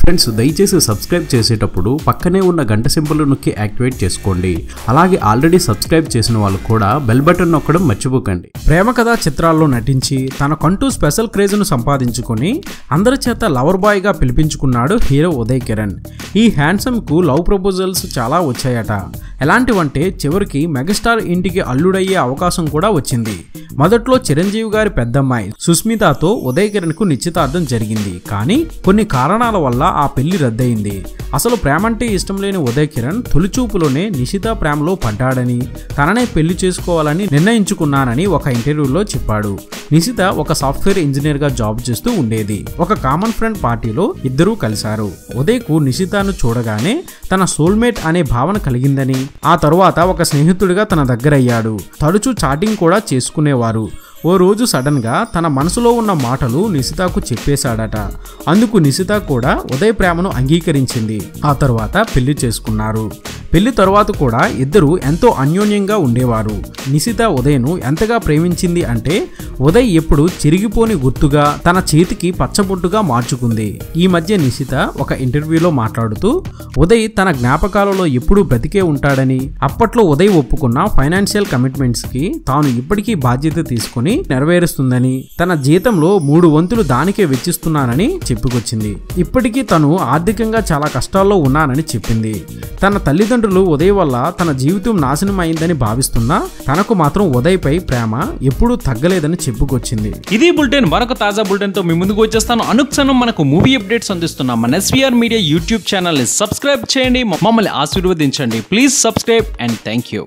Friends దయచేసి subscribe చేసేటప్పుడు పక్కనే ఉన్న గంట సింబల్ నొక్కి యాక్టివేట్ చేసుకోండి. అలాగే ఆల్రెడీ సబ్స్క్రైబ్ చేసిన వాళ్ళు కూడా బెల్ బటన్ నొక్కడం మర్చిపోకండి. ప్రేమ కథా చిత్రాల్లో నటించి తనకంటూ స్పెషల్ క్రేజ్ను సంపాదించుకొని అందరి చేత లవర్ బాయ్ గా పిలిపించుకున్నాడు హీరో ఉదయ్ కిరణ్. ఈ హ్యాండ్సమ్ కు లవ్ ప్రపోజల్స్ చాలా వచ్చాయట. ఎలాంటివంటే చివరికి మెగాస్టార్ ఇంటికి అల్లుడయ్యే అవకాశం కూడా వచ్చింది. మొదట్లో చిరంజీవి గారి పెద్దమ్మాయి సుస్మితతో ఉదయ్ కిరణ్ కు నిశ్చితార్థం జరిగింది. కానీ కొన్ని కారణాల వల్ల ఆ పెళ్లి రద్దయింది. అసలు ప్రేమంటే ఇష్టం లేని ఉదయ్ కిరణ్ తొలిచూపులోనే నిశిత ప్రేమలో పడ్డాడని, తననే పెళ్లి చేసుకోవాలని నిర్ణయించుకున్నానని ఒక ఇంటర్వ్యూలో చెప్పాడు. నిశిత ఒక సాఫ్ట్వేర్ ఇంజనీర్ గా జాబ్ చేస్తూ ఉండేది. ఒక కామన్ ఫ్రెండ్ పార్టీలో ఇద్దరూ కలిశారు. ఉదయ్ కు నిశితను చూడగానే తన సోల్మేట్ అనే భావన కలిగిందని, ఆ తరువాత ఒక స్నేహితుడిగా తన దగ్గరయ్యాడు. తరచూ చాటింగ్ కూడా చేసుకునేవారు. ఓ రోజు సడన్ గా తన మనసులో ఉన్న మాటలు నిశితకు చెప్పేశాడట. అందుకు నిశిత కూడా ఉదయ్ ప్రేమను అంగీకరించింది. ఆ తర్వాత పెళ్లి చేసుకున్నారు. పెళ్లి తరువాత కూడా ఇద్దరు ఎంతో అన్యోన్యంగా ఉండేవారు. నిశిత ఉదయ్ను ఎంతగా ప్రేమించింది అంటే ఉదయ్ ఎప్పుడు చెరిగిపోని గుర్తుగా తన చేతికి పచ్చబొట్టుగా మార్చుకుంది. ఈ మధ్య నిశిత ఒక ఇంటర్వ్యూలో మాట్లాడుతూ ఉదయ్ తన జ్ఞాపకాలలో ఎప్పుడూ బ్రతికే ఉంటాడని, అప్పట్లో ఉదయ్ ఒప్పుకున్న ఫైనాన్షియల్ కమిట్మెంట్స్ కి తాను ఇప్పటికీ బాధ్యత తీసుకుని నెరవేరుస్తుందని, తన జీతంలో 3 వంతులు దానికే వెచ్చిస్తున్నానని చెప్పుకొచ్చింది. ఇప్పటికీ తను ఆర్థికంగా చాలా కష్టాల్లో ఉన్నానని చెప్పింది. తన తల్లిదండ్రులు ఉదయ్ వల్ల తన జీవితం నాశనం అయిందని భావిస్తున్నా తనకు మాత్రం ఉదయ్ పై ప్రేమ ఎప్పుడూ తగ్గలేదని చెప్పుకొచ్చింది. ఇది బులెటిన్. మరొక తాజా బులెటిన్ తో మీ ముందుకు వచ్చేస్తాను. అనుక్షణం మనకు మూవీ అప్డేట్స్ అందిస్తున్నాం మన ఎస్వీఆర్ మీడియా యూట్యూబ్ ఛానల్ ని సబ్స్క్రైబ్ చేయండి, మమ్మల్ని ఆశీర్వదించండి. Please subscribe and thank you.